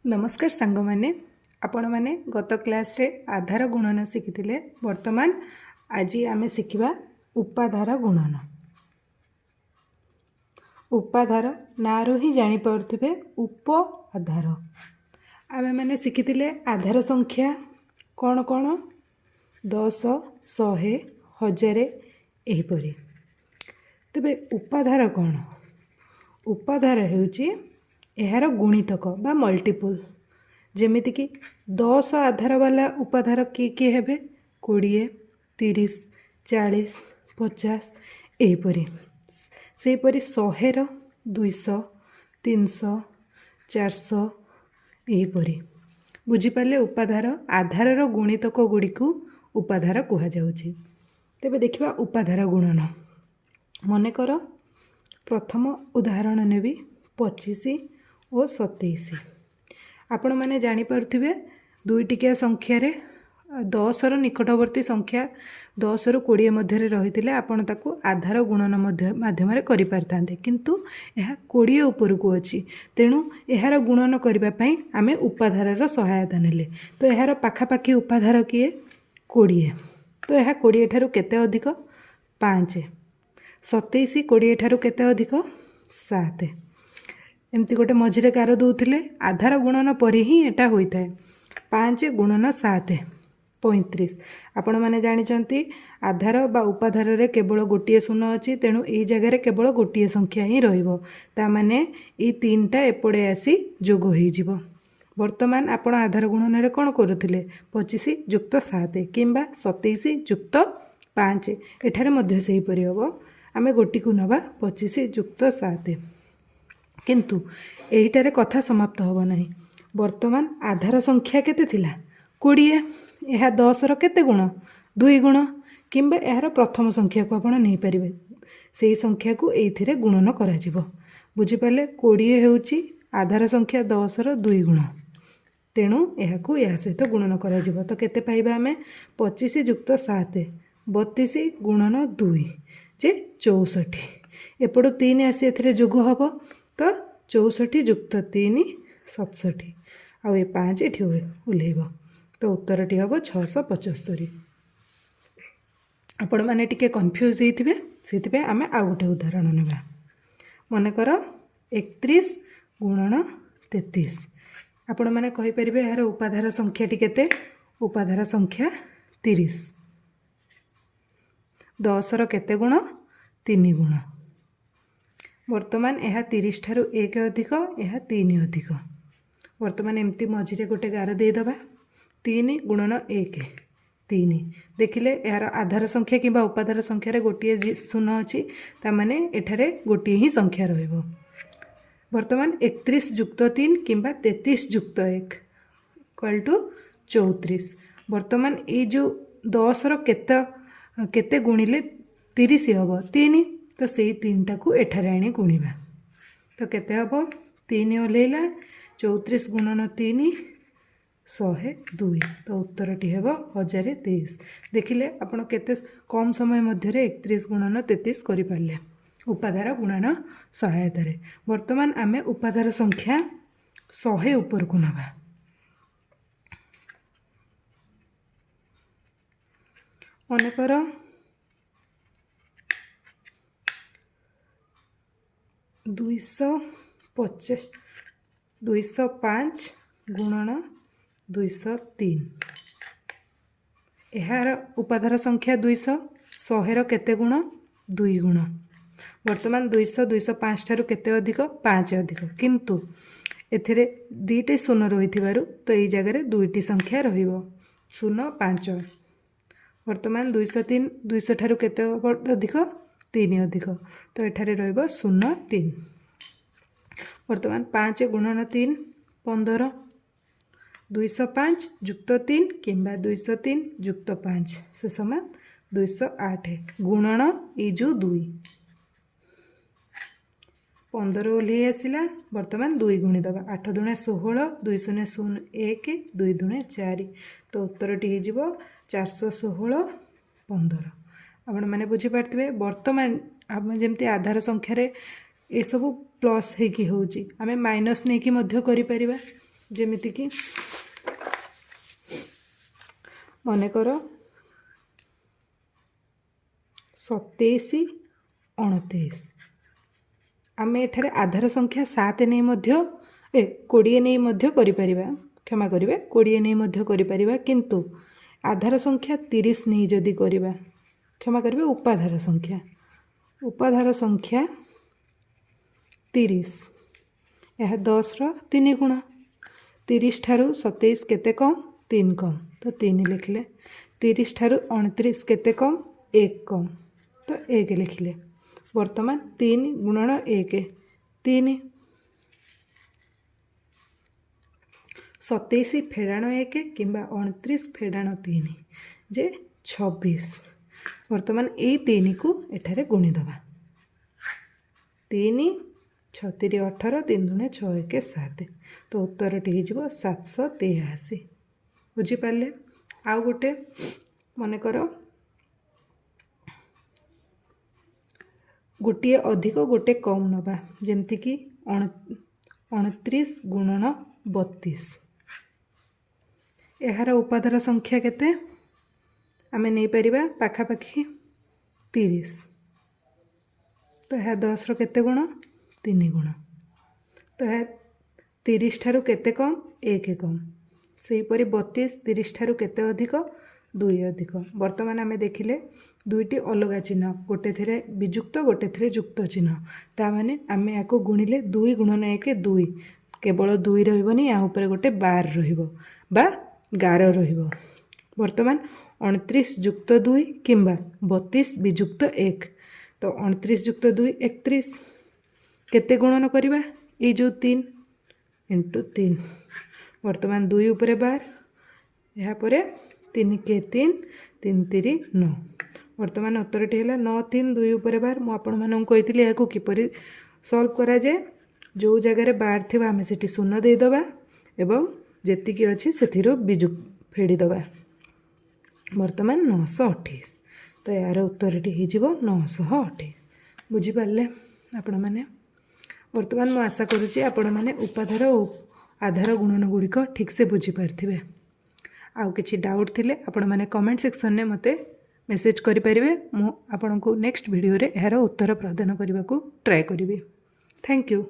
नमस्कार सांग माने आपण माने गत क्लास रे आधार गुणन शिखिथिले। वर्तमान आज आमे शिखिबा उपाधार गुणन। उपाधार नारो ही जानि पड़थिबे उप आधार। आमे माने शिखिथिले आधार संख्या कौन कौन 10 100 1000 एहिपरि। तबे उपाधार कौन? उपाधार हेउची एहार गुणितक बा मल्टीपल। जेमिति कि 10 आधार वाला उपाधार किए हेबे 20 30 40 50 एहिपरि। सेहिपरि 100 रो 200 300 400 एहिपरि। बुझिपारे उपाधार आधार रो गुणितक गुड़ी को उपाधार कहा जाउछि। तेबे देखिबा उपाधार गुणन। मने कर प्रथम उदाहरण नेबी 25 और 27। आपण माने जानि पारुथिबे दुई टिकिया संख्या रे 10 रो निकटवर्ती संख्या 10 रो 20 मध्य रे रहितिले आपण ताकू आधार गुणन माध्यम रे करि पारतांते, किंतु एहा 20 ऊपर को अछि। तेणु एहार गुणन करिबा पई आमे उपाधार रो सहायता नेले। तो एहार पाखापाखी उपाधार किए 20। तो एहा 20 ठारू केते अधिक 5। 27 20 ठारू केते अधिक 7। एमती गोटे मझिरे कार दौले आधार गुणन परि ही एटा होता है। 5 गुणन 7 35। आपण माने जानिचंती आधार बा उपाधार रे केवल गोटे शून्य अछि। तेणु एई जगह रे केवल गोटे संख्या ही रहिबो। ता माने ई तीनटा एपड़े आसी जोग होई जिवो। वर्तमान आपण आधार गुणन रे कोन करूथिले 25 + 7 किंबा 27 + 5। एठारे मध्य सेही परि हबो। आमे गोटी को नबा 25 + 7। किंतु एहिटारे कथा समाप्त होबो नहीं। वर्तमान आधार संख्या केते थिला 20। एहा 10 रो केते गुण 2 गुण किंबा एहार प्रथम संख्या को आपण नहीं परिबे। सेही संख्या को एथिरे गुणन करा जिवो। बुझि पाले 20 हेउची आधार संख्या 10 रो 2 गुण। तेणु एहा को एहा सहित गुणन करा जिवो। तो केते पाइबा हमें 25 + 7 32 गुणन 2 जे 64। एपडो 3 आसी एथिरे जोग हबो। तो 64 + 3 67। आउ ए 5 एठी उल्लेब। तो उत्तरटी हम 675। आपण मैंने टिके कन्फ्यूज होइथिबे, सेथिबे आमे आ गोटे उदाहरण नेबा। मन कर 31 गुणन 33। आपण मैंने कहि परिबे यार उपाधार संख्या टी केते? उपाधार संख्या 30। 10 रो केते गुण 3 गुण। वर्तमान यह 30 ठारू 1 अधिक यह 3 अधिक। वर्तमान एमती मझिरे गोटे गार देदबा 3 गुणन 1 3। देखिले यार आधार संख्या किंबा उपाधार संख्या रे गोटे शून्य अछि। ता माने एठारे गोटे ही संख्या रहइबो। वर्तमान 31 + 3 किंबा 33 + 1 = 34। वर्तमान ए जो 10 रो केते गुणिले 30 हबो 3। तो से 3टा को एठारे आनी गुणिबा। तो केते हबो 3 ओलेला 34 गुणन 3 102। तो उत्तरटी हेबो 1023। देखिले आपण केते कम समय मध्य रे 31 गुणन 33 करि पारले उपाधार गुणन सहायता रे। वर्तमान आमे उपाधार संख्या 100 ऊपर को नबा। मन कर 205 गुणन 203। एहार उपाधार संख्या 200 100 रो केते गुण 2 गुण। वर्तमान 200 205 ठारू केते अधिक 5 अधिक। किंतु एथिरे दुईटी शून्य रहिथिबारु तो एई जगह रे दुईटी संख्या रहिबो 0 5। वर्तमान 203 200 ठारू केते अधिक 3 अधिक। तो एठारे रहिबो 0 3। वर्तमान 5 गुणन 3 15। 205 + 3 किंबा 203 + 5 से समान 208 गुणन ए जो 2 15 ओल्हे आसिला। वर्तमान 2 गुणी दबा 8 × 16 2 0 0 1 2 × 4। तो उत्तरटी हे जिवो 416 15। आपण माने बुझी पारथिबे। वर्तमान आमे जेमती आधार संख्या रे ए सब प्लस हे कि होउची आमे माइनस नै कि मध्य करि परिबा। ଯେମିତିକି ମନେକର 27 29 ଆମେ ଏଠାରେ ଆଧାର ସଂଖ୍ୟା 7 ନେଇ ମଧ୍ୟ 20 ନେଇ ମଧ୍ୟ କରିପାରିବା, କ୍ଷମା କରିବେ 20 ନେଇ ମଧ୍ୟ କରିପାରିବା, କିନ୍ତୁ ଆଧାର ସଂଖ୍ୟା 30 ନେଇ ଯଦି କରିବା, କ୍ଷମା କରିବେ ଉପାଧାର ସଂଖ୍ୟା 30, ଏହା 10ର 3 ଗୁଣ। 30 ଠାରୁ 27 କେତେ କମ୍? 3 କମ୍, ତ 3 ଲେଖିଲେ। 30 ଠାରୁ 29 କେତେ କମ୍? 1 କମ୍, ତ 1 ଲେଖିଲେ। ବର୍ତ୍ତମାନ 3 ଗୁଣନ 1 3, 27 ଫେଡ଼ାଣ 1 କିମ୍ବା 29 ଫେଡ଼ାଣ 3 ଯେ 26। ବର୍ତ୍ତମାନ ଏଇ 3କୁ ଏଠାରେ ଗୁଣିଦେବା। 3 6 3 18, 3 2 6 1 7, ତ ଉତ୍ତରଟି ହେଇଯିବ 783। ବୁଝିପାରିଲେ? ଆଉ ଗୋଟେ ମନେକର ଗୋଟିଏ ଅଧିକ ଗୋଟେ କମ୍ ନେବା, ଯେମିତିକି 29 ଗୁଣନ 32। ଏହାର ଉପାଧାର ସଂଖ୍ୟା କେତେ? ଆମେ ନେଇପାରିବା ପାଖାପାଖି 30, ତ ଏହା 10ର କେତେ ଗୁଣ? 3 ଗୁଣ, ତ ଏହା 30 ଠାରୁ କେତେ କମ୍? 1 କମ୍। ସେହିପରି 32 30 ଠାରୁ କେତେ ଅଧିକ? 2 ଅଧିକ। ବର୍ତ୍ତମାନ ଆମେ ଦେଖିଲେ ଦୁଇଟି ଅଲଗା ଚିହ୍ନ, ଗୋଟେ ଥିରେ ବିଯୁକ୍ତ ଗୋଟେ ଥିରେ ଯୁକ୍ତ ଚିହ୍ନ, ତାମାନେ ଆମେ ୟାକୁ ଗୁଣିଲେ 2 ଗୁଣନ 1 2, କେବଳ 2 ରହିବନି, ଏହା ଉପରେ ଗୋଟେ ବାର ରହିବ ବା ଗାର ରହିବ। ବର୍ତ୍ତମାନ 29 ଯୁକ୍ତ 2 କିମ୍ବା 32 ବିଯୁକ୍ତ 1, ତ 29 ଯୁକ୍ତ 2 31, କେତେ ଗୁଣନ କରିବା? ଏଇ ଯେଉଁ 3 × 3, ବର୍ତ୍ତମାନ 2 ଉପରେ 12, ଏହାପରେ 3 × 3 3 3 9। ବର୍ତ୍ତମାନ ଉତ୍ତରଟି ହେଲା 9 3 2 ଉପରେ 12। ମୁଁ ଆପଣମାନଙ୍କୁ କହିଥିଲି ଏହାକୁ କିପରି ସଲ୍ଭ କରାଯାଏ। ଯେଉଁ ଜାଗାରେ 12 ଥିବ ଆମେ ସେଠି ଶୂନ ଦେଇଦେବା ଏବଂ ଯେତିକି ଅଛି ସେଥିରୁ ଫେଡ଼ିଦେବା। ବର୍ତ୍ତମାନ 928, ତ ଏହାର ଉତ୍ତରଟି ହେଇଯିବ 928। ବୁଝିପାରିଲେ ଆପଣମାନେ? ବର୍ତ୍ତମାନ ମୁଁ ଆଶା କରୁଛି ଆପଣମାନେ ଉପାଧାର ଓ ଆଧାର ଗୁଣନ ଗୁଡ଼ିକ ଠିକ୍ସେ ବୁଝିପାରିଥିବେ। ଆଉ କିଛି ଡାଉଟ୍ ଥିଲେ ଆପଣମାନେ କମେଣ୍ଟ ସେକ୍ସନରେ ମୋତେ ମେସେଜ୍ କରିପାରିବେ। ମୁଁ ଆପଣଙ୍କୁ ନେକ୍ସଟ ଭିଡ଼ିଓରେ ଏହାର ଉତ୍ତର ପ୍ରଦାନ କରିବାକୁ ଟ୍ରାଏ କରିବି। Thank you.